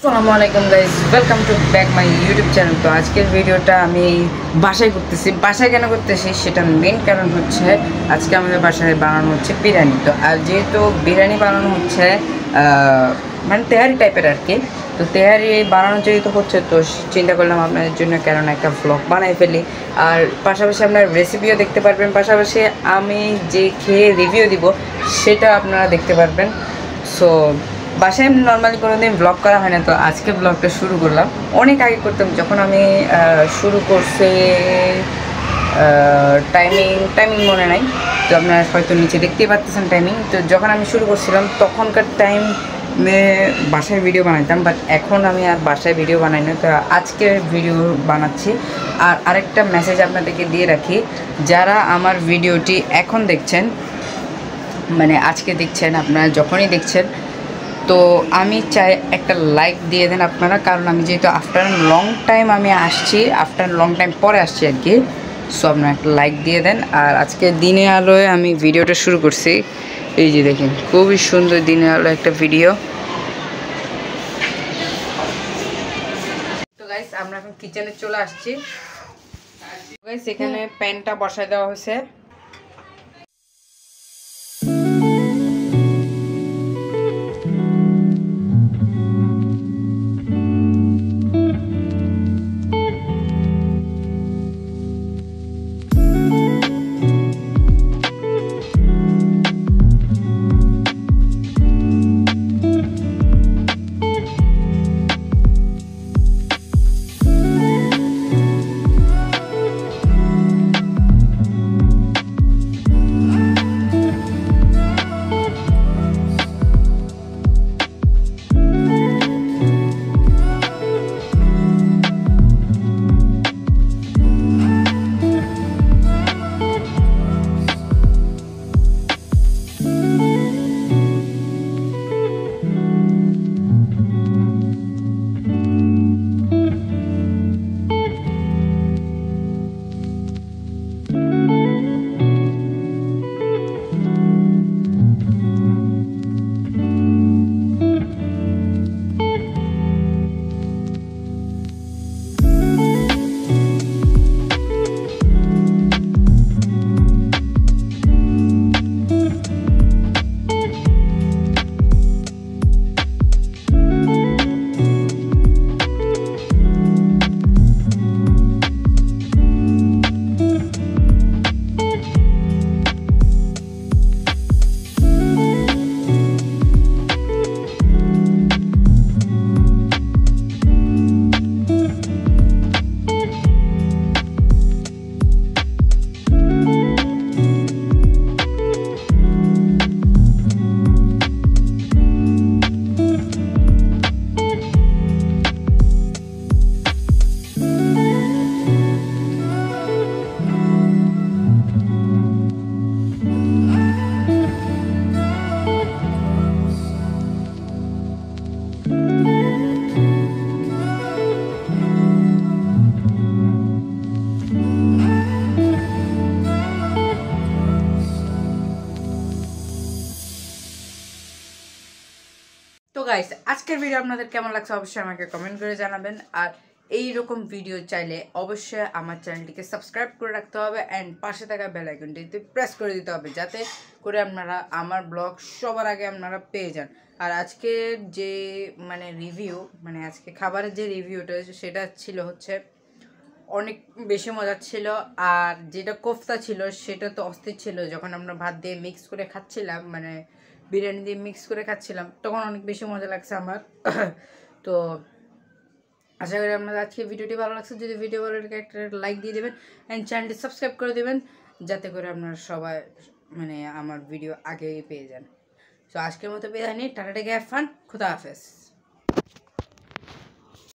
আসসালামু আলাইকুম guys, welcome to back my YouTube channel. তো আজকের ভিডিওটা আমি বাসায় করতেছি। বাসায় কেন করতেছি সেটা মেন কারণ হচ্ছে আজকে আমাদের বাসায় বানানো হচ্ছে বিরিয়ানি। তো আর যেহেতু বিরিয়ানি বানানো হচ্ছে মানে তেহারি টাইপের আর কি, তো তেহারি বানানো যেহেতু হচ্ছে তো চিন্তা করলাম আপনাদের জন্য কেন একটা ভ্লগ বানাই ফেলি। আর পাশাপাশি আপনার রেসিপিও দেখতে পারবেন, পাশাপাশি আমি যে খেয়ে রিভিউ দিব সেটা আপনারা দেখতে পারবেন। সো বাসায় এমনি নর্মালি কোনো দিন ব্লগ করা হয় না, তো আজকে ব্লগটা শুরু করলাম। অনেক আগে করতাম যখন আমি শুরু করছি, টাইমিং মনে নাই, তো আপনারা হয়তো নিচে দেখতেই পাচ্ছেন টাইমিং। তো যখন আমি শুরু করছিলাম তখনকার টাইমে বাসায় ভিডিও বানাইতাম, বাট এখন আমি আর বাসায় ভিডিও বানাই না। তো আজকে ভিডিও বানাচ্ছি। আর আরেকটা মেসেজ আপনাদেরকে দিয়ে রাখি, যারা আমার ভিডিওটি এখন দেখছেন, মানে আজকে দেখছেন, আপনারা যখনই দেখছেন, তো আমি চাই একটা লাইক দিয়ে দেন আপনারা, কারণ আমি যেহেতু আফটার লং টাইম আমি আসছি, আফটার লং টাইম পরে আসছি আর কি। সো আপনারা একটা লাইক দিয়ে দেন। আর আজকে দিনের আলোয় আমি ভিডিওটা শুরু করছি, এই যে দেখেন খুবই সুন্দর দিনের আলো একটা ভিডিও। তো গাইস আমরা এখন কিচেনে চলে আসছি। গাইস এখানে প্যানটা বসায় দেওয়া হয়েছে। তো গাইস আজকের ভিডিও আপনাদের কেমন লাগছে অবশ্যই আমাকে কমেন্ট করে জানাবেন। আর এই রকম ভিডিও চাইলে অবশ্যই আমার চ্যানেলটিকে সাবস্ক্রাইব করে রাখতে হবে অ্যান্ড পাশে থাকা বেল আইকনটিতে প্রেস করে দিতে হবে, যাতে করে আপনারা আমার ব্লগ সবার আগে আপনারা পেয়ে যান। আর আজকের যে মানে রিভিউ, মানে আজকে খাবারের যে রিভিউটা সেটা ছিল হচ্ছে অনেক বেশি মজার ছিল। আর যেটা কোফতা ছিল সেটা তো অস্থির ছিল। যখন আমরা ভাত দিয়ে মিক্স করে খাচ্ছিলাম, মানে বিরিয়ানি দিয়ে মিক্স করে খাচ্ছিলাম, তখন অনেক বেশি মজা লাগছে আমার। তো আশা করি আপনাদের আজকে ভিডিওটি ভালো লাগছে। যদি ভিডিও ভালো লাগে একটা লাইক দিয়ে দেবেন অ্যান্ড চ্যানেলটি সাবস্ক্রাইব করে দেবেন, যাতে করে আপনারা সবাই মানে আমার ভিডিও আগেই পেয়ে যান। তো আজকের মতো বিদায় নিই, টাটা টেক কেয়ার, ফান, খুদা হাফেজ।